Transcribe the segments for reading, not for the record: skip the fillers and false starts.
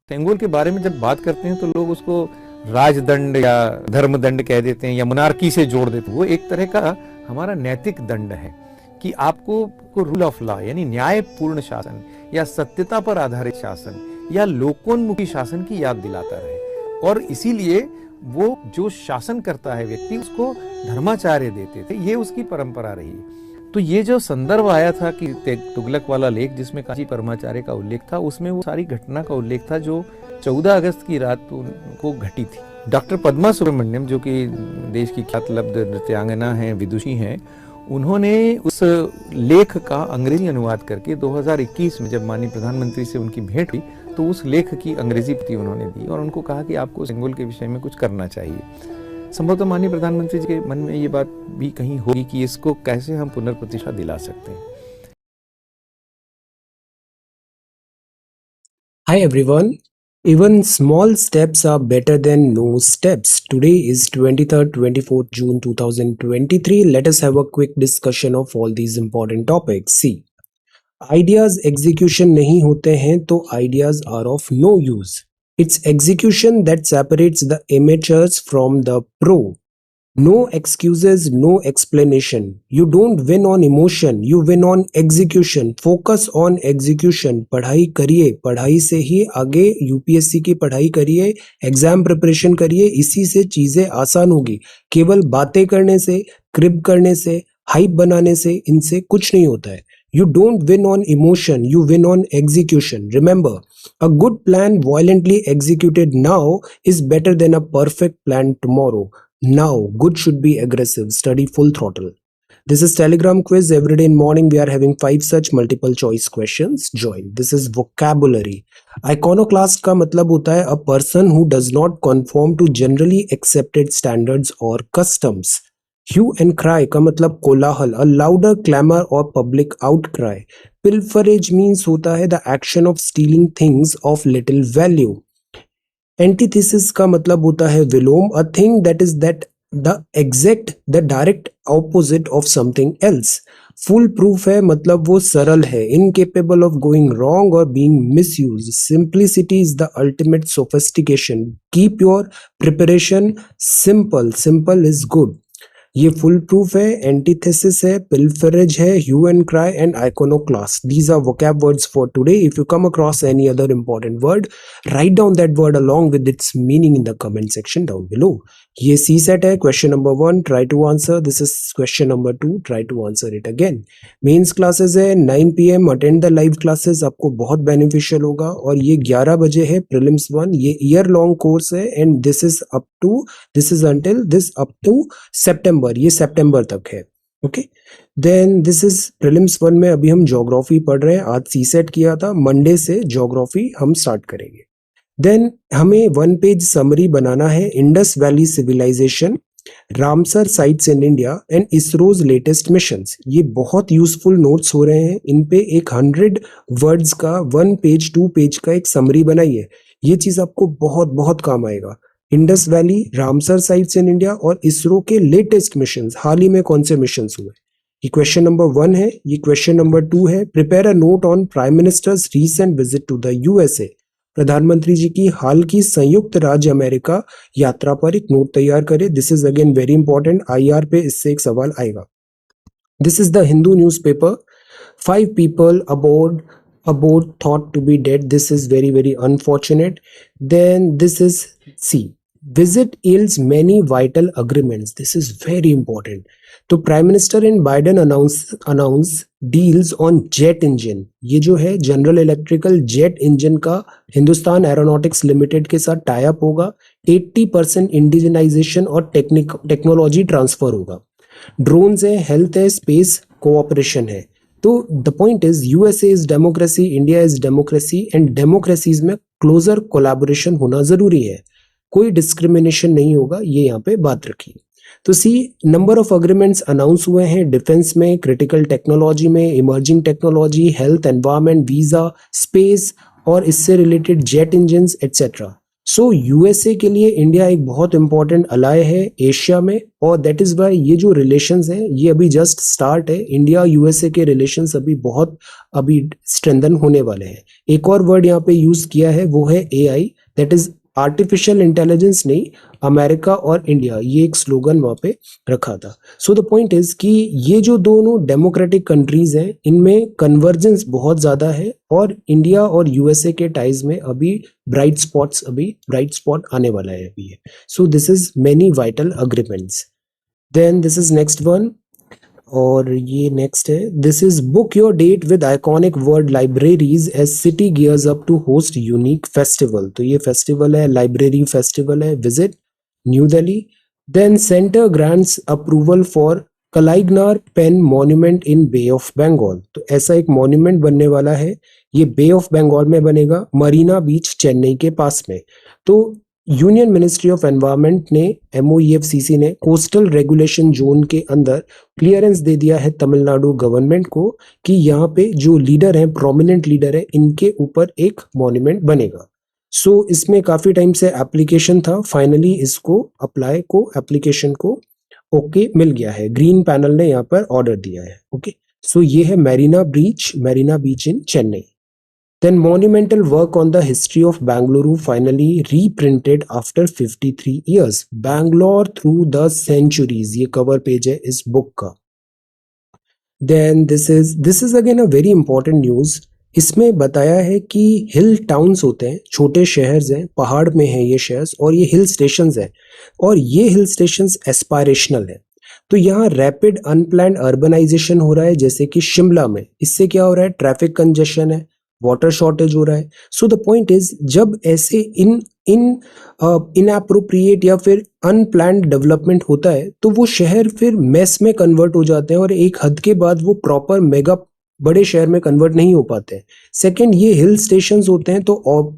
सेंगोल के बारे में जब बात करते हैं तो लोग उसको राजदंड या धर्मदंड कह देते हैं या मोनार्की से जोड़ देते हैं। वो एक तरह का हमारा नैतिक दंड है कि आपको रूल ऑफ लॉ यानी न्यायपूर्ण शासन या सत्यता पर आधारित शासन या लोकोन्मुखी शासन की याद दिलाता रहे। और इसीलिए वो जो शासन करता है व्यक्ति उसको धर्माचार्य देते थे, ये उसकी परंपरा रही है। तो ये जो संदर्भ आया था कि तुगलक वाला लेख जिसमें काशी परमाचार्य का उल्लेख था, उसमें वो सारी घटना का उल्लेख था जो 14 अगस्त की रात को घटी थी। डॉक्टर पद्मा सुब्रमण्यम जो कि देश की ख्यातलब्ध नृत्यांगना हैं, विदुषी हैं, उन्होंने उस लेख का अंग्रेजी अनुवाद करके 2021 में जब माननीय प्रधानमंत्री से उनकी भेंट हुई तो उस लेख की अंग्रेजी प्रति उन्होंने दी और उनको कहा कि आपको सेंगोल के विषय में कुछ करना चाहिए। संभवतः माननीय प्रधानमंत्री जी के मन में ये बात भी कहीं होगी कि इसको कैसे हम पुनर्प्रतिष्ठा दिला सकते हैं। Hi everyone. Even small steps are better than no steps. Today is 23rd, 24th June 2023. Let us have a quick discussion of all these important topics. See, ideas execution नहीं होते हैं तो ideas are of no use. It's execution that separates the amateurs from the pro. No excuses, no explanation. You don't win on emotion, you win on execution. Focus on execution. पढ़ाई करिए, पढ़ाई से ही आगे UPSC की पढ़ाई करिए, exam preparation करिए, इसी से चीजें आसान होगी। केवल बातें करने से, क्रिप करने से, हाइप बनाने से इनसे कुछ नहीं होता है। You don't win on emotion, you win on execution. Remember, a good plan violently executed now is better than a perfect plan tomorrow. Now, good should be aggressive. Study full throttle. This is Telegram quiz. Every day in morning, we are having 5 such multiple choice questions. Join. This is vocabulary. Iconoclast का मतलब होता है a person who does not conform to generally accepted standards or customs. Hue and cry का मतलब कोलाहल, a louder clamor or public outcry. Pilferage means होता है the action of stealing things of little value. Antithesis का मतलब होता है विलोम, a thing that is the direct opposite of something else. Fool proof है मतलब वो सरल है, incapable of going wrong or being misused. Simplicity is the ultimate sophistication. Keep your preparation simple. Simple is good. ये foolproof है, antithesis है, pilferage है, hue and cry and iconoclast. These are vocab words for today. If you come across any other important word, write down that word along with its meaning in the comment section down below. ये C set है. Question number 1 try to answer. This is question number 2 try to answer it again. Mains classes है 9 PM. Attend the live classes, आपको बहुत beneficial होगा. और ये 11 बजे है प्रीलिम्स 1. ये ईयर लॉन्ग कोर्स है and this is until this up to September. ये सितंबर तक है. Okay, then this is prelims 1 में अभी हम ज्योग्राफी पढ़ रहे हैं. आज सी सेट किया था, मंडे से ज्योग्राफी हम स्टार्ट करेंगे. देन हमें 1 पेज समरी बनाना है. Indus valley civilisation, Ramsar sites in India and ISRO's latest missions. ये बहुत यूजफुल नोट्स हो रहे हैं. इन पे एक 100 वर्ड्स का 1 पेज 2 पेज का एक समरी बनाइए. ये चीज आपको बहुत बहुत काम आएगा. Indus valley, Ramsar sites in India और इसरो के लेटेस्ट मिशंस, हाल ही में कौन से मिशंस हुए. ये क्वेश्चन नंबर 1 है. ये क्वेश्चन नंबर 2 है. Prepare a note on prime minister's recent visit to the USA. प्रधानमंत्री जी की हाल की संयुक्त राज्य अमेरिका यात्रा पर एक नोट तैयार करें. This is again very important. IR पे इससे एक सवाल आएगा. This is the Hindu newspaper. 5 people aboard thought to be dead. This is very very unfortunate. Then this is C. Visit yields many vital agreements. This is very important. तो prime minister in Biden announce deals on jet engine. ये जो है general electrical jet engine का Hindustan aeronautics limited के साथ tie up होगा. 80% indigenisation और technology transfer होगा. ड्रोन्स है, हेल्थ है, स्पेस कोऑपरेशन है. तो the point is USA is democracy, India is democracy and democracies में क्लोजर कोलैबोरेशन होना जरूरी है. कोई डिस्क्रिमिनेशन नहीं होगा, ये यहाँ पे बात रखिए. तो सी, नंबर ऑफ अग्रीमेंट्स अनाउंस हुए हैं डिफेंस में, क्रिटिकल टेक्नोलॉजी में, emerging technology, health, environment, visa, space और इससे रिलेटेड जेट इंजन्स एटसेट्रा. सो यूएसए के लिए इंडिया एक बहुत इंपॉर्टेंट अलाय है एशिया में, और दैट इज वाई ये जो रिलेशंस हैं ये अभी जस्ट स्टार्ट है। इंडिया यूएसए के रिलेशंस अभी स्ट्रेंथन होने वाले हैं। एक और वर्ड यहाँ पे यूज किया है वो है AI, that is artificial intelligence नहीं, अमेरिका और इंडिया, ये एक स्लोगन वहाँ पे रखा था। सो द पॉइंट इज कि ये जो दोनों डेमोक्रेटिक कंट्रीज हैं इनमें कन्वर्जेंस बहुत ज़्यादा है, और इंडिया और यूएसए के टाइज में अभी ब्राइट स्पॉट आने वाला है अभी। So this is many vital agreements. Then this is next one, और ये नेक्स्ट है, this is book your date with iconic world libraries as city gears up to host unique festival. तो ये festival है, लाइब्रेरी फेस्टिवल है, visit New Delhi. Then centre grants approval for Kalaignar pen monument in bay of Bengal. तो ऐसा एक monument बनने वाला है, ये बे ऑफ बंगाल में बनेगा, मरीना बीच चेन्नई के पास में। तो यूनियन मिनिस्ट्री ऑफ एनवायरनमेंट ने, MOEFCC ने कोस्टल रेगुलेशन जोन के अंदर क्लियरेंस दे दिया है तमिलनाडु गवर्नमेंट को कि यहाँ पे जो लीडर हैं, प्रोमिनेंट लीडर है, इनके ऊपर एक मॉन्यूमेंट बनेगा। सो इसमें काफी टाइम से एप्लीकेशन था, फाइनली इसको एप्लीकेशन को ओके मिल गया है, ग्रीन पैनल ने यहाँ पर ऑर्डर दिया है। ओके, सो ये है मैरीना बीच इन Chennai. Then monumental work on the history of Bangalore finally reprinted after 53 years. Bangalore through the centuries, ये cover page है इस book का। Then this is again a very important news. इसमें बताया है कि हिल टाउन्स होते हैं, छोटे शहर्स हैं, पहाड़ में हैं ये शहर्स, और ये हिल स्टेशंस हैं, और ये हिल स्टेशंस एस्पायरेशनल है। तो यहाँ रैपिड अनप्लान्ड अर्बनाइजेशन हो रहा है, जैसे कि शिमला में। इससे क्या हो रहा है, ट्रैफिक कंजेशन है, वाटर शॉर्टेज हो रहा है। सो द पॉइंट इज, जब ऐसे इनएप्रोप्रिएट या फिर अनप्लान्ड डेवलपमेंट होता है तो वो शहर फिर मेस में कन्वर्ट हो जाते हैं, और एक हद के बाद वो प्रॉपर मेगा बड़े शहर में कन्वर्ट नहीं हो पाते हैं। सेकंड, ये हिल स्टेशंस होते हैं, तो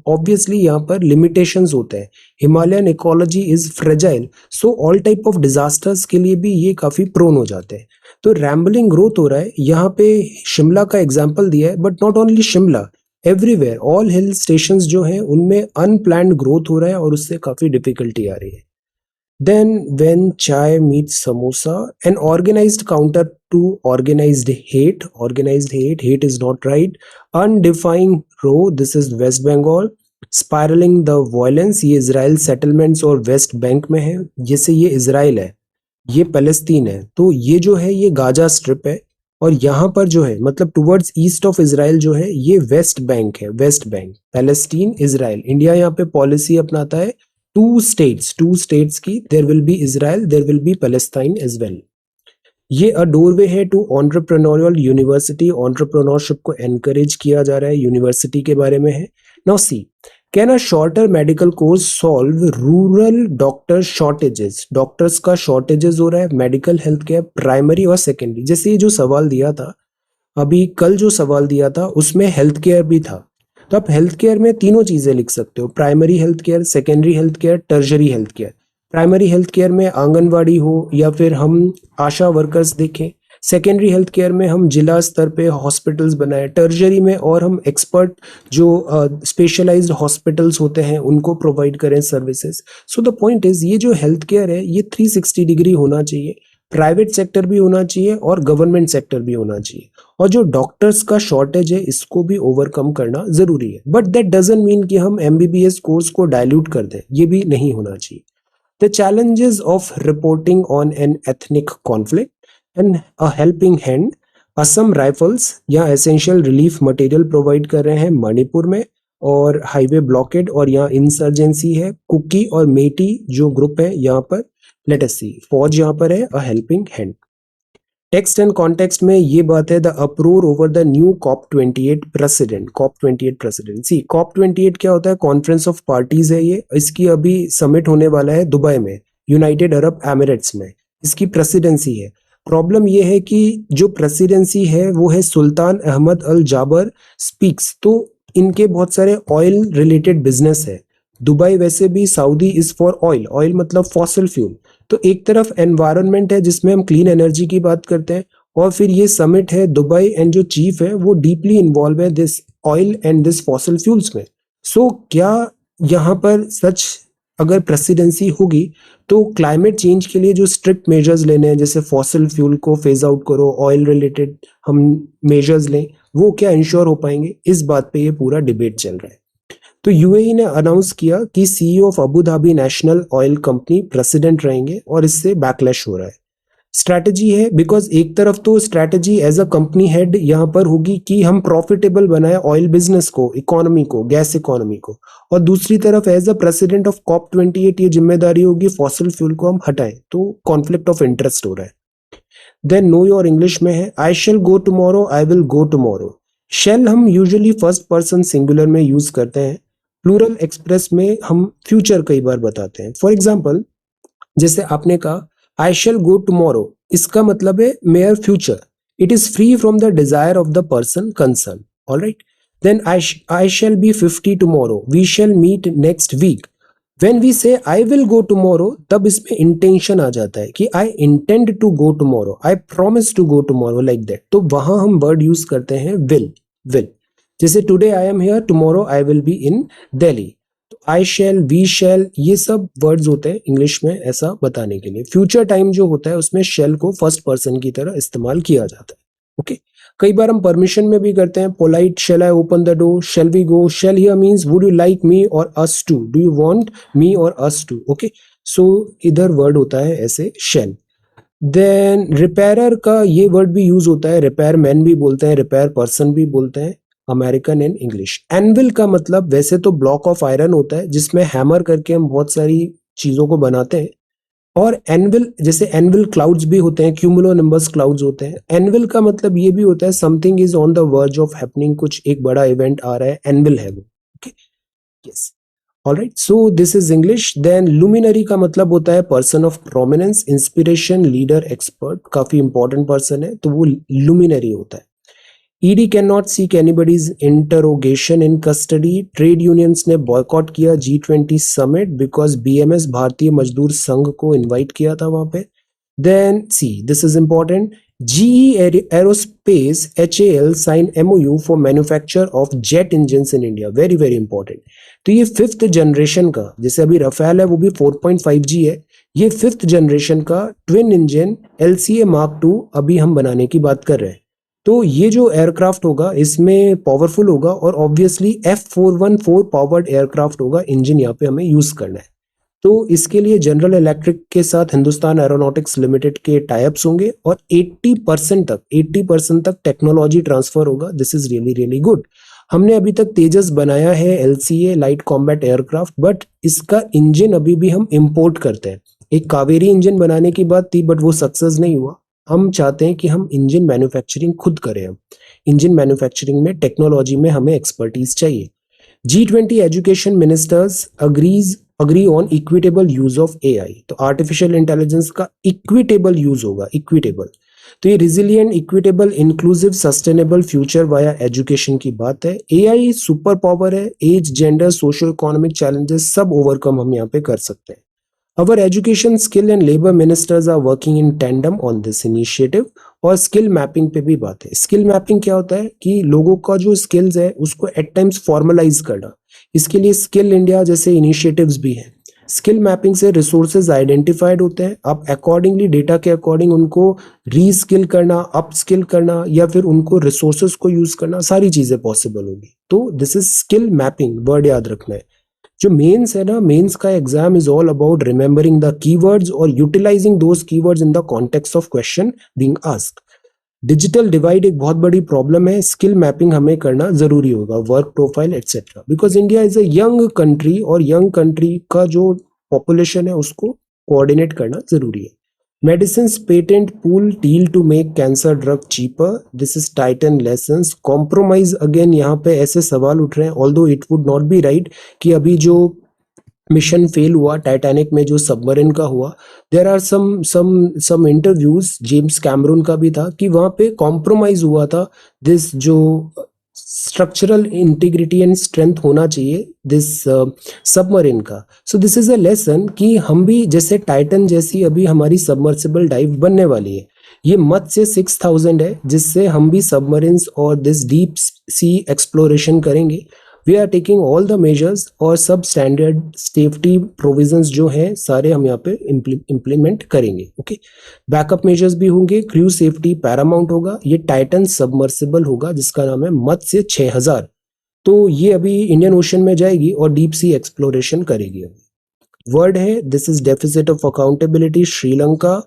ऑब्वियसली यहाँ पर लिमिटेशंस होते हैं। Himalayan ecology is fragile, so all type of disasters के लिए भी ये काफी प्रोन हो जाते हैं। तो रैम्बलिंग ग्रोथ हो रहा है यहाँ पे, शिमला का एग्जाम्पल दिया है, but not only Shimla, everywhere all hill stations जो हैं उनमें अनप्लान्ड ग्रोथ हो रहा है, और उससे काफी डिफिकल्टी आ रही है। Then when chai meets samosa, an organized counter to organized hate is not right. Undefined row, this is West Bengal. Spiraling the violence, ये इसराइल सेटलमेंट्स और वेस्ट बैंक में है। जैसे ये इसराइल है, ये पैलेस्तीन है, तो ये जो है ये गाजा स्ट्रिप है, और यहाँ पर जो है मतलब टुवर्ड्स ईस्ट ऑफ इसराइल जो है ये वेस्ट बैंक है, West Bank, Palestine, Israel. India यहाँ पे पॉलिसी अपनाता है टू स्टेट्स की, there will be Israel, there will be Palestine as well. ये अ डोरवे है टू एंटरप्रेन्योरियल यूनिवर्सिटी, एंटरप्रेन्योरशिप को एनकरेज किया जा रहा है, यूनिवर्सिटी के बारे में है। Now see, can a shorter medical course solve rural doctor shortages? Doctors का शॉर्टेजेस हो रहा है, मेडिकल हेल्थ केयर प्राइमरी और सेकेंडरी। जैसे ये जो सवाल दिया था अभी, कल जो सवाल दिया था उसमें हेल्थ केयर भी था, तो आप हेल्थ केयर में तीनों चीजें लिख सकते हो, primary health care, secondary health care, tertiary health care. Primary health care में आंगनवाड़ी हो या फिर हम आशा वर्कर्स देखें, सेकेंडरी हेल्थ केयर में हम जिला स्तर पे हॉस्पिटल्स बनाए, टर्शरी में और हम एक्सपर्ट जो स्पेशलाइज्ड हॉस्पिटल्स होते हैं उनको प्रोवाइड करें services. So the point is, ये जो हेल्थ केयर है ये 360 डिग्री होना चाहिए, प्राइवेट सेक्टर भी होना चाहिए और गवर्नमेंट सेक्टर भी होना चाहिए, और जो डॉक्टर्स का शॉर्टेज है इसको भी ओवरकम करना जरूरी है। बट दैट डजंट मीन कि हम MBBS कोर्स को डाइल्यूट कर दें, ये भी नहीं होना चाहिए। The challenges of reporting on an ethnic conflict and a helping hand, Assam rifles यहाँ एसेंशियल रिलीफ मटेरियल प्रोवाइड कर रहे हैं मणिपुर में, और हाईवे ब्लॉकेड और यहाँ इंसर्जेंसी है। कुकी और मेटी जो ग्रुप है यहाँ पर, लेट अस सी, फौज यहाँ पर है, a helping hand. Text and context में ये बात है, the uproar over the new COP28 president. See, COP28 क्या होता है, कॉन्फ्रेंस ऑफ पार्टीज है ये, इसकी अभी समिट होने वाला है दुबई में, यूनाइटेड अरब एमिरेट्स में, इसकी प्रेसिडेंसी है। प्रॉब्लम ये है कि जो प्रेसिडेंसी है वो है सुल्तान अहमद अल जाबर स्पीक्स, तो इनके बहुत सारे ऑयल रिलेटेड बिजनेस है। दुबई वैसे भी सऊदी इज फॉर ऑयल मतलब फॉसिल फ्यूल, तो एक तरफ एनवायरनमेंट है जिसमें हम क्लीन एनर्जी की बात करते हैं, और फिर ये समिट है दुबई, एंड जो चीफ है वो डीपली इन्वॉल्व है this oil and this fossil fuels में। सो क्या यहाँ पर सच अगर प्रेसिडेंसी होगी तो क्लाइमेट चेंज के लिए जो स्ट्रिक्ट मेजर्स लेने हैं, जैसे फॉसिल फ्यूल को फेज आउट करो, ऑयल रिलेटेड हम मेजर्स लें, वो क्या इंश्योर हो पाएंगे, इस बात पे ये पूरा डिबेट चल रहा है। तो यूएई ने अनाउंस किया कि CEO of Abu Dhabi national oil company president रहेंगे और इससे बैकलैश हो रहा है। स्ट्रैटेजी है, बिकॉज एक तरफ तो strategy as a company head यहाँ पर होगी कि हम प्रॉफिटेबल बनाए ऑयल बिजनेस को, इकोनॉमी को, गैस इकोनॉमी को, और दूसरी तरफ as a president of COP28 ये जिम्मेदारी होगी फॉसिल फ्यूल को हम हटाएं। तो कॉन्फ्लिक्ट ऑफ इंटरेस्ट हो रहा है। देन नो योर इंग्लिश में है, I shall go tomorrow, I will go tomorrow. Shall हम यूजुअली फर्स्ट पर्सन सिंगुलर में यूज करते हैं, प्लूरल एक्सप्रेस में हम फ्यूचर कई बार बताते हैं। फॉर एग्जाम्पल, जैसे आपने कहा आई शेल गो टुमारो, इसका मतलब है mere future, it is free from the desire of the person concern. Alright, then I shall be 50 tomorrow, we shall meet next week. When we say I will go tomorrow, तब इसमें intention आ जाता है कि I intend to go tomorrow, I promise to go tomorrow, like that. तो वहां हम word use करते हैं विल। जैसे today I am here, tomorrow I will be in Delhi. I shall, we shall, ये सब वर्ड्स होते हैं इंग्लिश में ऐसा बताने के लिए। फ्यूचर टाइम जो होता है उसमें शेल को फर्स्ट पर्सन की तरह इस्तेमाल किया जाता है। ओके, कई बार हम परमिशन में भी करते हैं, polite, shall I open the door, shall we go, shall here means would you like me और us to, do you want me और अस टू। ओके, सो इधर वर्ड होता है ऐसे शेल। देन रिपेयरर का ये वर्ड भी यूज होता है, रिपेयर मैन भी बोलते हैं, रिपेयर पर्सन भी बोलते हैं, अमेरिकन एंड इंग्लिश। एनविल का मतलब वैसे तो ब्लॉक ऑफ आयरन होता है जिसमें हैमर करके हम बहुत सारी चीजों को बनाते हैं, और एनविल, जैसे एनविल क्लाउड्स भी होते हैं, क्यूमुलोनिम्बस क्लाउड्स होते हैं। एनविल का मतलब ये भी होता है something is on the verge of happening, कुछ एक बड़ा इवेंट आ रहा है, एनविल है वो। Okay, yes, alright, so this is English. Then luminary का मतलब होता है person of prominence, inspiration, leader, expert, काफी इंपॉर्टेंट पर्सन है तो वो लुमिनरी होता है। ED can not seek anybody's interrogation in custody. Trade unions ने बॉयकॉट किया G20 समिट बिकॉज BMS, भारतीय मजदूर संघ को इनवाइट किया था वहां पे। Then see, this is important, GE aerospace HAL sign MOU for manufacture of jet engines in India, very very important. तो ये 5th जनरेशन का, जैसे अभी रफेल है वो भी 4.5G है, ये 5th जनरेशन का twin engine LCA Mark II अभी हम बनाने की बात कर रहे हैं। तो ये जो एयरक्राफ्ट होगा इसमें पावरफुल होगा और ऑब्वियसली F414 पावर्ड एयरक्राफ्ट होगा, इंजन यहाँ पे हमें यूज करना है। तो इसके लिए जनरल इलेक्ट्रिक के साथ हिंदुस्तान एरोनॉटिक्स लिमिटेड के टाइप्स होंगे और 80% तक टेक्नोलॉजी ट्रांसफर होगा। This is really really good. हमने अभी तक तेजस बनाया है, LCA light combat aircraft, but इसका इंजन अभी भी हम इंपोर्ट करते हैं। एक कावेरी इंजन बनाने की बात थी बट वो सक्सेस नहीं हुआ। हम चाहते हैं कि हम इंजन मैन्युफैक्चरिंग खुद करें। हम इंजन मैन्युफैक्चरिंग में टेक्नोलॉजी में हमें एक्सपर्टीज चाहिए। G20 education ministers agree on equitable use of AI। तो आर्टिफिशियल इंटेलिजेंस का इक्विटेबल यूज होगा, इक्विटेबल। तो ये resilient, equitable, inclusive, sustainable future via education की बात है। AI सुपर पावर है, age, gender, socio economic challenges सब ओवरकम हम यहाँ पे कर सकते हैं। Our education, skill and labor ministers are working in tandem on this initiative। और स्किल मैपिंग पे भी बात है। स्किल मैपिंग क्या होता है कि लोगों का जो स्किल्स है उसको एट टाइम्स फॉर्मलाइज करना। इसके लिए स्किल इंडिया जैसे इनिशिएटिव्स भी हैं। स्किल मैपिंग से रिसोर्सेज आइडेंटिफाइड होते हैं, अब अकॉर्डिंगली डेटा के अकॉर्डिंग उनको रीस्किल करना, अप स्किल करना या फिर उनको रिसोर्सेज को यूज करना, सारी चीजें पॉसिबल होगी। तो this is skill mapping, word याद रखना है। जो मेंस है ना, मेंस का exam is all about remembering the keywords और utilising those keywords in the context of question being asked. Digital divide एक बहुत बड़ी प्रॉब्लम है, स्किल मैपिंग हमें करना जरूरी होगा, work profile etcetera, because India is a young country और यंग कंट्री का जो पॉपुलेशन है उसको कोऑर्डिनेट करना जरूरी है। Medicines patent pool deal to make cancer drug cheaper. This is Titan lessons. Compromise again, यहाँ पे ऐसे सवाल उठ रहे हैं, although it would not be right कि अभी जो मिशन फेल हुआ टाइटैनिक में, जो सबमरीन का हुआ, there are some interviews, James Cameron का भी था कि वहाँ पे कॉम्प्रोमाइज हुआ था। दिस जो स्ट्रक्चरल इंटीग्रिटी एंड स्ट्रेंथ होना चाहिए दिस सबमरीन का। सो दिस इज अ लेसन कि हम भी जैसे टाइटन जैसी अभी हमारी सबमर्सिबल डाइव बनने वाली है, ये मत्स्य 6000 है जिससे हम भी सबमरीन्स और दिस डीप सी एक्सप्लोरेशन करेंगे। We are taking all the measures और सब स्टैंडर्ड सेफ्टी प्रोविजंस जो हैं सारे हम यहाँ पे इम्प्लीमेंट करेंगे। ओके, बैकअप मेजर्स भी होंगे, क्रू सेफ्टी पैरामाउंट होगा। ये टाइटन सबमर्सिबल होगा जिसका नाम है मत्स्य 6000। तो ये अभी इंडियन ओशन में जाएगी और डीप सी एक्सप्लोरेशन करेगी। वर्ड है, this is deficit of accountability Sri Lanka,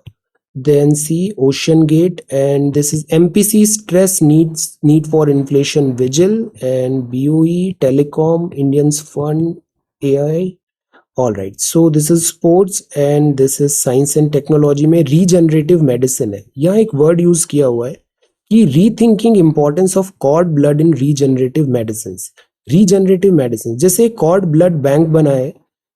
then C Ocean Gate, and this is MPC stress need for inflation vigil, and BOE Telecom Indians Fund AI. All right, so this is sports and this is science and technology में regenerative medicine है। यहाँ एक word use किया हुआ है कि rethinking importance of cord blood in regenerative medicines। regenerative medicine जैसे cord blood bank बनाए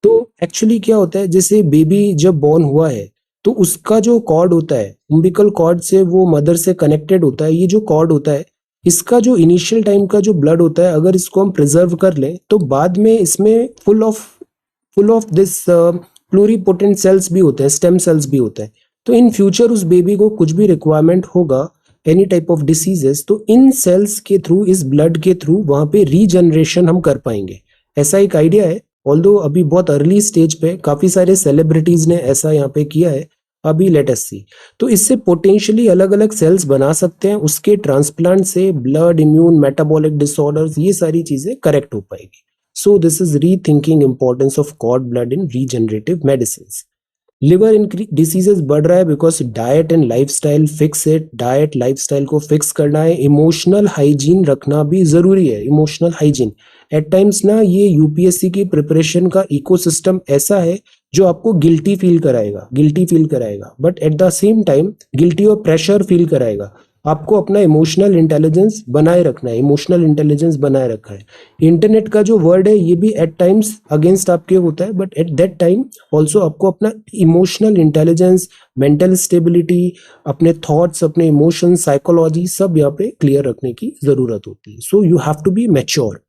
तो एक्चुअली क्या होता है, जैसे बेबी जब बॉर्न हुआ है तो उसका जो कॉर्ड होता है उम्बिकल कॉर्ड से वो मदर से कनेक्टेड होता है। ये जो कॉर्ड होता है इसका जो इनिशियल टाइम का जो ब्लड होता है अगर इसको हम प्रिजर्व कर लें तो बाद में इसमें full of this pluripotent cells भी होते हैं, स्टेम सेल्स भी होते हैं। तो इन फ्यूचर उस बेबी को कुछ भी रिक्वायरमेंट होगा एनी टाइप ऑफ डिसीजेस तो इन सेल्स के थ्रू, इस ब्लड के थ्रू वहां पे रीजनरेशन हम कर पाएंगे। ऐसा एक आइडिया है, ऑल्दो अभी बहुत अर्ली स्टेज पे, काफी सारे सेलिब्रिटीज ने ऐसा यहाँ पे किया है। अभी लेट अस सी। तो इससे पोटेंशियली अलग अलग सेल्स बना सकते हैं, उसके ट्रांसप्लांट से ब्लड, इम्यून, मेटाबॉलिक डिसऑर्डर्स, ये सारी चीजें करेक्ट हो पाएगी। So this is rethinking importance of cord blood in regenerative medicine. Liver diseases बढ़ रहा है because diet and lifestyle fix it. Diet lifestyle को फिक्स करना है। इमोशनल हाइजीन रखना भी जरूरी है। इमोशनल हाइजीन एट टाइम्स ना, ये यूपीएससी की प्रिपरेशन का इकोसिस्टम ऐसा है जो आपको गिल्टी फील कराएगा, but at the same time guilty और प्रेशर फील कराएगा। आपको अपना इमोशनल इंटेलिजेंस बनाए रखना है, इमोशनल इंटेलिजेंस बनाए रखा है। इंटरनेट का जो वर्ड है ये भी एट टाइम्स अगेंस्ट आपके होता है, but at that time also आपको अपना इमोशनल इंटेलिजेंस, मेंटल स्टेबिलिटी, अपने थॉट्स, अपने इमोशंस, साइकोलॉजी सब यहाँ पे क्लियर रखने की जरूरत होती है। So you have to be mature.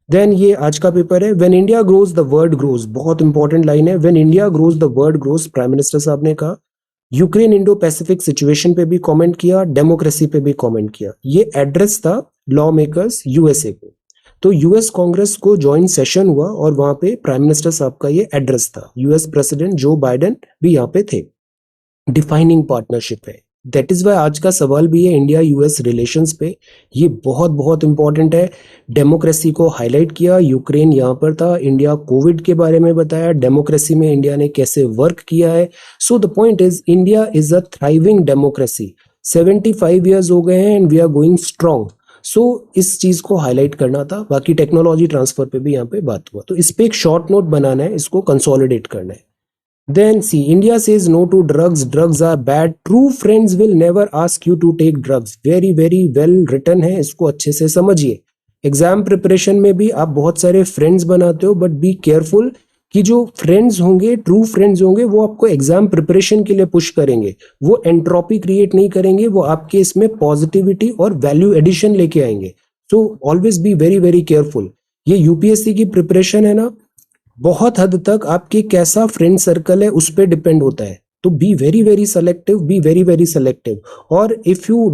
Then ये आज का पेपर है, when India grows the world grows. बहुत इंपॉर्टेंट लाइन है, when India grows the world grows. Prime minister साहब ने कहा। यूक्रेन इंडो पैसिफिक सिचुएशन पे भी कमेंट किया, डेमोक्रेसी पे भी कमेंट किया। ये एड्रेस था लॉ मेकर्स यूएसए को। तो यूएस कांग्रेस को जॉइंट सेशन हुआ और वहां पे प्राइम मिनिस्टर साहब का ये एड्रेस था। यूएस प्रेसिडेंट जो बाइडेन भी यहाँ पे थे। डिफाइनिंग पार्टनरशिप है, दैट इज वाई आज का सवाल भी है इंडिया यूएस रिलेशंस पे। ये बहुत बहुत इंपॉर्टेंट है। डेमोक्रेसी को हाईलाइट किया, यूक्रेन यहाँ पर था। इंडिया कोविड के बारे में बताया, डेमोक्रेसी में इंडिया ने कैसे वर्क किया है। So the point is India is a thriving democracy. 75 years हो गए हैं and we are going strong. So इस चीज को हाईलाइट करना था। बाकी टेक्नोलॉजी ट्रांसफर पे भी यहाँ पे बात हुआ, तो इस पे एक शॉर्ट नोट बनाना है, इसको कंसोलिडेट करना है। Then see, India says no to drugs. Drugs are bad. True friends will never ask you to take drugs. Very very well written है, इसको अच्छे से समझिए। एग्जाम प्रिपरेशन में भी आप बहुत सारे फ्रेंड्स बनाते हो, बट बी केयरफुल कि जो फ्रेंड्स होंगे, ट्रू फ्रेंड्स होंगे, वो आपको एग्जाम प्रिपरेशन के लिए पुश करेंगे। वो एंट्रोपी क्रिएट नहीं करेंगे, वो आपके इसमें पॉजिटिविटी और वैल्यू एडिशन लेके आएंगे। So always be very very careful. ये यूपीएससी की प्रिपरेशन है ना, बहुत हद तक आपके कैसा फ्रेंड सर्कल है उस पर डिपेंड होता है। तो be very very selective, be very very selective. और if you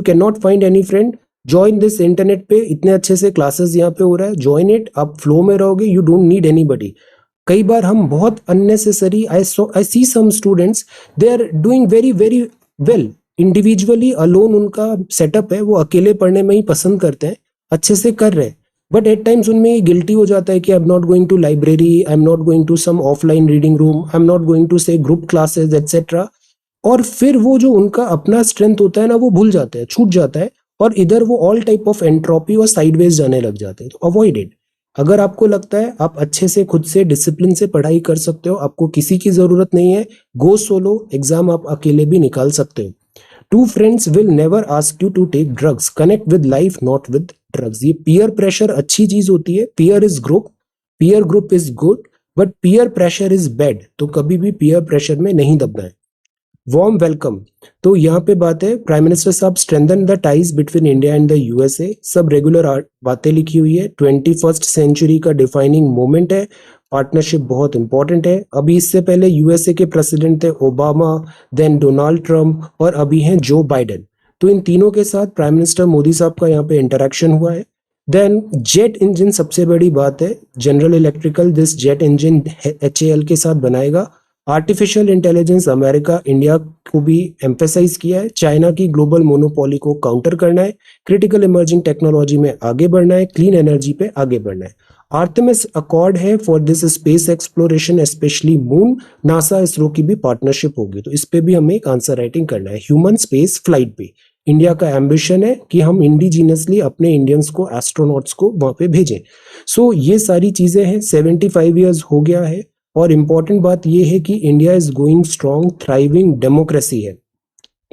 can not find any friend, join this. Internet पे इतने अच्छे से क्लासेस यहाँ पे हो रहा है, ज्वाइन इट। आप फ्लो में रहोगे, यू डोंट नीड एनीबडी। कई बार हम बहुत unnecessary, I see some students, they are doing very very well individually, alone उनका सेटअप है, वो अकेले पढ़ने में ही पसंद करते हैं, अच्छे से कर रहे हैं, बट एट टाइम्स उनमें ये गिल्टी हो जाता है कि I am not going to library, I am not going to some offline reading room, I am not going to say group classes etcetera. और फिर वो जो उनका अपना स्ट्रेंथ होता है ना, वो भूल जाते हैं, छूट जाता है, और इधर वो ऑल टाइप ऑफ एंट्रोपी और साइडवेज जाने लग जाते हैं। तो अवॉइड इट। अगर आपको लगता है आप अच्छे से खुद से डिसिप्लिन से पढ़ाई कर सकते हो, आपको किसी की जरूरत नहीं है, गो सोलो। एग्जाम आप अकेले भी निकाल सकते हो। Two friends will never ask you to take drugs. Connect with life, not with drugs. ये peer pressure अच्छी चीज होती है। peer group is good, but peer pressure is bad. तो कभी भी peer pressure में नहीं दबना है। वार्म वेलकम, तो यहाँ पे बात है, प्राइम मिनिस्टर साहब strengthen the ties between India and the USA. सब रेगुलर बातें लिखी हुई है। 21st सेंचुरी का डिफाइनिंग मोमेंट है। पार्टनरशिप बहुत इंपॉर्टेंट है। अभी इससे पहले यूएसए के प्रेसिडेंट थे ओबामा, देन डोनाल्ड ट्रंप, और अभी हैं जो बाइडेन। तो इन तीनों के साथ प्राइम मिनिस्टर मोदी साहब का यहाँ पे इंटरेक्शन हुआ है। देन जेट इंजन सबसे बड़ी बात है, general electrical this jet engine HAL के साथ बनाएगा। आर्टिफिशियल इंटेलिजेंस अमेरिका इंडिया को भी एम्फेसाइज किया है, चाइना की ग्लोबल मोनोपोली को काउंटर करना है, क्रिटिकल इमर्जिंग टेक्नोलॉजी में आगे बढ़ना है, क्लीन एनर्जी पे आगे बढ़ना है। आर्टेमिस अकॉर्ड है for this space exploration specially moon, NASA ISRO की भी पार्टनरशिप होगी, तो इस पे भी हमें एक आंसर राइटिंग करना है। ह्यूमन स्पेस फ्लाइट पे इंडिया का एम्बिशन है कि हम इंडिजीनियसली अपने इंडियंस को एस्ट्रोनॉट्स को वहां पे भेजें। सो ये सारी चीजें हैं। 75 ईयर्स हो गया है और इम्पॉर्टेंट बात ये है कि India is going strong, thriving democracy है।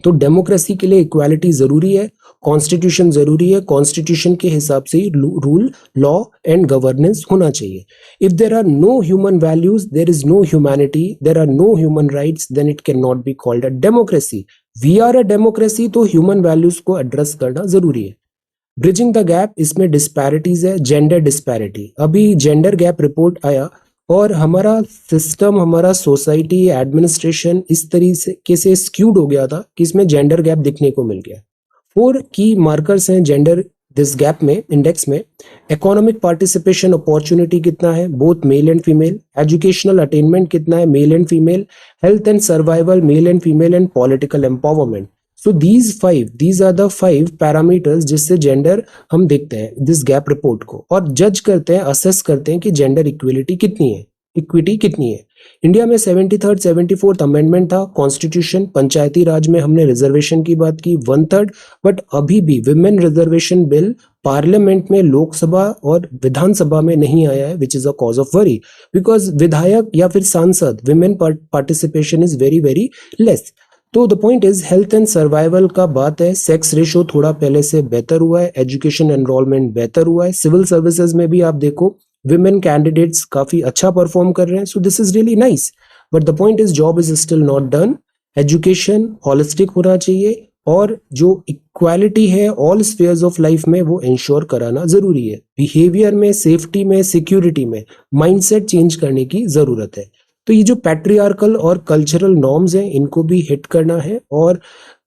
तो डेमोक्रेसी के लिए इक्वालिटी जरूरी है, कॉन्स्टिट्यूशन जरूरी है, कॉन्स्टिट्यूशन के हिसाब से ही रूल, लॉ एंड गवर्नेंस होना चाहिए। If there are no human values, there is no humanity, there are no human rights, then it can not be called a democracy. We are a democracy, तो human values को address करना जरूरी है। Bridging the gap, इसमें disparities है, gender disparity. अभी gender gap report आया और हमारा सिस्टम, हमारा सोसाइटी, एडमिनिस्ट्रेशन इस तरीके से स्क्यूड हो गया था कि इसमें जेंडर गैप दिखने को मिल गया। 4 की मार्कर्स हैं जेंडर दिस गैप में, इंडेक्स में। इकोनॉमिक पार्टिसिपेशन अपॉर्चुनिटी कितना है, both male and female. Educational attainment कितना है, male and female. Health and survival, male and female. And political empowerment. So these are the 5 parameters जिससे gender हम देखते हैं दिस गैप रिपोर्ट को और जज करते हैं, असेस करते हैं कि जेंडर इक्विटी कितनी है। इंडिया में 73rd 74th अमेंडमेंट था, कॉन्स्टिट्यूशन, पंचायती राज में हमने रिजर्वेशन की बात की 1/3, बट अभी भी विमेन रिजर्वेशन बिल पार्लियामेंट में, लोकसभा और विधानसभा में नहीं आया है, which is a cause of worry, because विधायक या फिर सांसद women participation is very very less. तो the point is health and survival का बात है, सेक्स रेशो थोड़ा पहले से बेहतर हुआ है, एजुकेशन एनरोलमेंट बेहतर हुआ है, सिविल सर्विसेज में भी आप देखो विमेन कैंडिडेट्स काफी अच्छा परफॉर्म कर रहे हैं, सो this is really nice. But the point is job is still not done. Education holistic होना चाहिए और जो इक्वालिटी है ऑल स्फीयर्स ऑफ लाइफ में वो इंश्योर कराना जरूरी है। बिहेवियर में, सेफ्टी में, सिक्योरिटी में माइंडसेट चेंज करने की जरूरत है। तो ये जो पैट्रियार्कल और कल्चरल नॉर्म्स हैं इनको भी हिट करना है और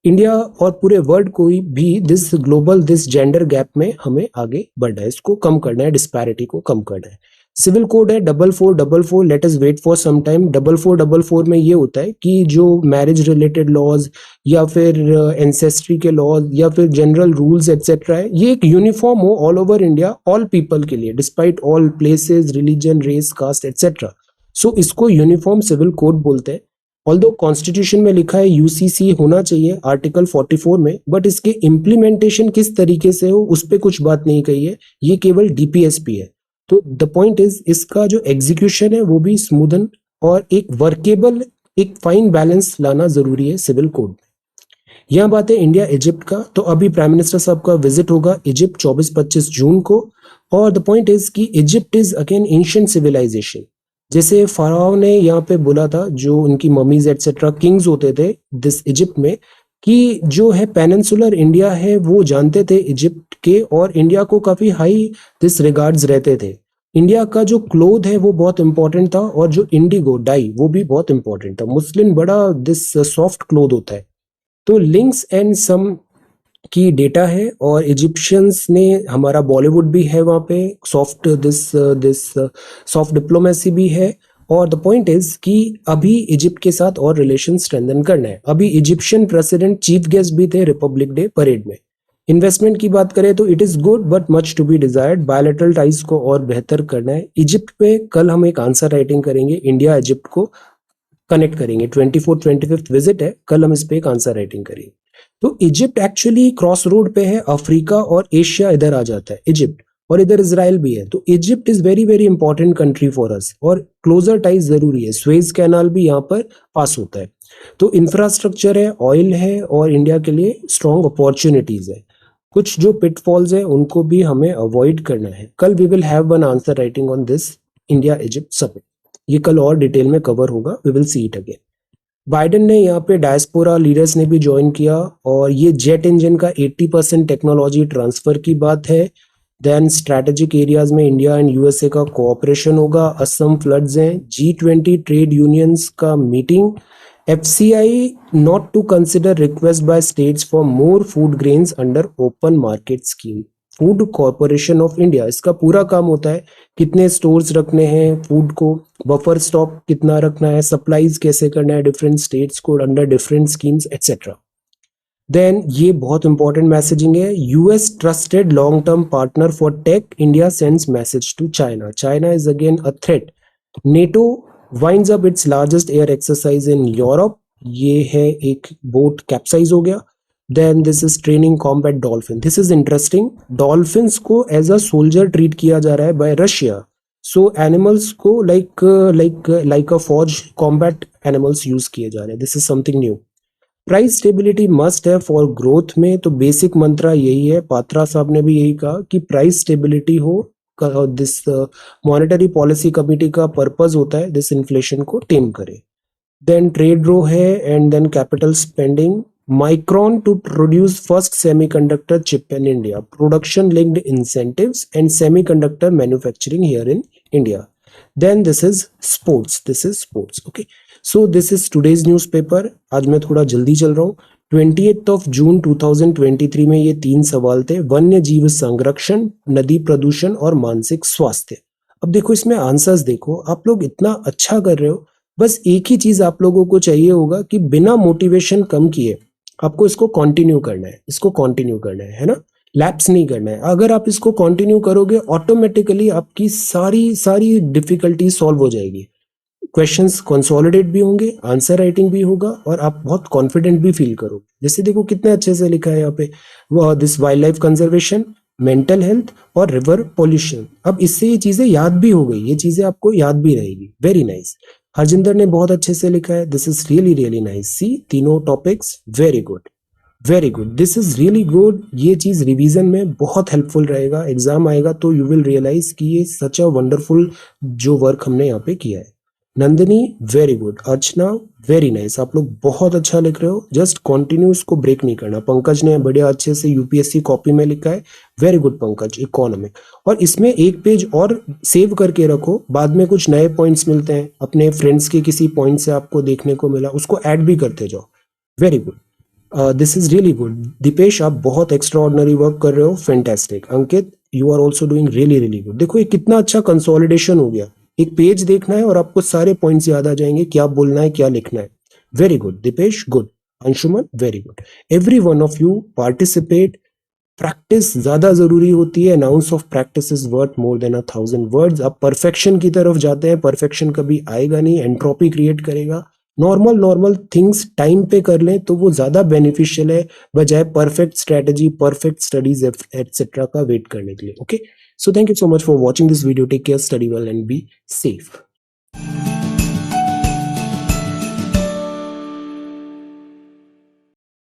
इंडिया और पूरे वर्ल्ड को भी दिस जेंडर गैप में हमें आगे बढ़ना है, इसको कम करना है, डिस्पैरिटी को कम करना है। सिविल कोड है 4444, let us wait for some time. 4444 में ये होता है कि जो मैरिज रिलेटेड लॉज या फिर एंसेस्ट्री के लॉज या फिर जनरल रूल्स एक्सेट्रा है, ये एक यूनिफॉर्म हो all over India, all people के लिए, despite all places, religion, race, caste etcetera. So इसको यूनिफॉर्म सिविल कोड बोलते हैं। ऑल्दो कॉन्स्टिट्यूशन में लिखा है यूसीसी होना चाहिए आर्टिकल 44 में, बट इसके इम्प्लीमेंटेशन किस तरीके से हो उस पर कुछ बात नहीं कही है, ये केवल डीपीएसपी है। तो द पॉइंट इज इसका जो एग्जीक्यूशन है वो भी स्मूदन और एक वर्केबल, एक फाइन बैलेंस लाना जरूरी है सिविल कोड में। यह बात है इंडिया इजिप्ट का, तो अभी प्राइम मिनिस्टर साहब का विजिट होगा इजिप्ट 24-25 जून को। और द पॉइंट इज कि Egypt is again ancient civilization. जैसे फराओ ने यहाँ पे बोला था, जो उनकी ममीज एटसेट्रा किंग्स होते थे दिस इजिप्ट में, कि जो है पेनिनसुलर इंडिया है वो जानते थे इजिप्ट के और इंडिया को काफी हाई दिस रिगार्ड्स रहते थे। इंडिया का जो क्लोथ है वो बहुत इंपॉर्टेंट था और जो इंडिगो डाई वो भी बहुत इंपॉर्टेंट था। मुस्लिम बड़ा दिस सॉफ्ट क्लोथ होता है। तो लिंक्स एंड सम की डेटा है और इजिप्शियंस ने, हमारा बॉलीवुड भी है वहाँ पे, दिस सॉफ्ट डिप्लोमेसी भी है। और द पॉइंट इज कि अभी इजिप्ट के साथ और रिलेशन स्ट्रेंथन करना है। अभी इजिप्शियन प्रेसिडेंट चीफ गेस्ट भी थे रिपब्लिक डे परेड में। इन्वेस्टमेंट की बात करें तो it is good but much to be desired. Bilateral ties को और बेहतर करना है। इजिप्ट पे कल हम एक आंसर राइटिंग करेंगे, इंडिया इजिप्ट को कनेक्ट करेंगे। 24th-25th विजिट है, कल हम इस पे एक आंसर राइटिंग करेंगे। तो इजिप्ट एक्चुअली क्रॉस रोड पे है, अफ्रीका और एशिया इधर आ जाता है इजिप्ट, और इधर इजराइल भी है। तो Egypt is very very important country for us और क्लोजर टाइज जरूरी है। स्वेज कैनाल भी यहाँ पर पास होता है। तो इंफ्रास्ट्रक्चर है, ऑयल है और इंडिया के लिए स्ट्रॉन्ग अपॉर्चुनिटीज है। कुछ जो पिटफॉल्स है उनको भी हमें अवॉइड करना है। कल we will have one answer writing on this India Egypt summit. ये कल और डिटेल में कवर होगा, we will see it again. Biden ने यहाँ पे डायस्पोरा लीडर्स ने भी ज्वाइन किया और ये जेट इंजन का 80% टेक्नोलॉजी ट्रांसफर की बात है। देन स्ट्रैटेजिक एरियाज में इंडिया एंड यूएसए का कोऑपरेशन होगा। असम फ्लड्स हैं। G20 ट्रेड यूनियंस का meeting. FCI not to consider request by states for more food grains under open market scheme. Food corporation of India, इसका पूरा काम होता है कितने स्टोर्स रखने हैं फूड को, बफर स्टॉक कितना रखना है, सप्लाईज कैसे करना है डिफरेंट स्टेट्स को under different schemes etcetera. Then ये बहुत इंपॉर्टेंट मैसेजिंग है, US trusted long term partner for tech, India sends message to China, China is again a threat, NATO winds up its largest air exercise in Europe, ये है एक boat capsize हो गया। Then this is training combat dolphin, this is interesting, dolphins को as a soldier treat किया जा रहा है बाय रशिया, सो एनिमल्स को लाइक अ फौज कॉम्बैट एनिमल्स यूज किए जा रहे हैं, this is something new. Price stability must है फॉर ग्रोथ में, तो बेसिक मंत्रा यही है, पात्रा साहब ने भी यही कहा कि प्राइस स्टेबिलिटी हो, दिस मॉनेटरी पॉलिसी कमिटी का पर्पस होता है दिस इन्फ्लेशन को टेम करे। देन ट्रेड रो है and then capital spending, Micron to produce first semiconductor chip in India, production linked incentives and semiconductor manufacturing here in India. Then this is sports, okay, so this is today's newspaper। आज मैं थोड़ा जल्दी चल रहा हूँ। 28 जून 2023 में ये 3 सवाल थे, वन्य जीव संरक्षण, नदी प्रदूषण और मानसिक स्वास्थ्य। अब देखो इसमें आंसर्स देखो, आप लोग इतना अच्छा कर रहे हो, बस एक ही चीज आप लोगों को चाहिए होगा कि बिना मोटिवेशन कम किए आपको इसको कंटिन्यू करना है ना, लैप्स नहीं करना है। अगर आप इसको कंटिन्यू करोगे ऑटोमेटिकली आपकी सारी डिफिकल्टी सॉल्व हो जाएगी, क्वेश्चंस कंसोलिडेट भी होंगे, आंसर राइटिंग भी होगा और आप बहुत कॉन्फिडेंट भी फील करोगे। जैसे देखो कितने अच्छे से लिखा है यहाँ पे, वो this wild life conservation, mental health और रिवर पॉल्यूशन। अब इससे ये चीजें याद भी हो गई, ये चीजें आपको याद भी रहेगी। वेरी नाइस, हरजिंदर ने बहुत अच्छे से लिखा है, दिस इज रियली नाइस। सी तीनों topics very good, this is really good. ये चीज रिवीजन में बहुत हेल्पफुल रहेगा, एग्जाम आएगा तो यू विल रियलाइज कि ये सच अ वंडरफुल जो वर्क हमने यहाँ पे किया है। नंदिनी वेरी गुड, अर्चना वेरी नाइस, आप लोग बहुत अच्छा लिख रहे हो, जस्ट कंटिन्यू, इसको ब्रेक नहीं करना। पंकज ने बढ़िया अच्छे से यूपीएससी कॉपी में लिखा है, वेरी गुड पंकज, इकोनॉमिक। और इसमें एक पेज और सेव करके रखो, बाद में कुछ नए पॉइंट्स मिलते हैं, अपने फ्रेंड्स के किसी पॉइंट से आपको देखने को मिला उसको ऐड भी करते जाओ। Very good, this is really good. Deepesh आप बहुत एक्स्ट्रा ऑर्डिनरी वर्क कर रहे हो, fantastic. Ankit you are also doing really good. देखो ये कितना अच्छा कंसोलिडेशन हो गया, एक पेज देखना है और आपको सारे पॉइंट्स याद आ जाएंगे, क्या बोलना है क्या लिखना है। Very good Deepesh, good. Anshuman very good. Every one of you participate, practice ज्यादा जरूरी होती है, an ounce of practice is worth more than 1,000 words। आप परफेक्शन की तरफ जाते हैं, परफेक्शन कभी आएगा नहीं, एंट्रोपी क्रिएट करेगा। नॉर्मल थिंग्स टाइम पे कर लें तो वो ज्यादा बेनिफिशियल है, बजाय perfect strategy, perfect studies etcetera का वेट करने के लिए। Okay, so thank you so much for watching this video, take care, study well and be safe.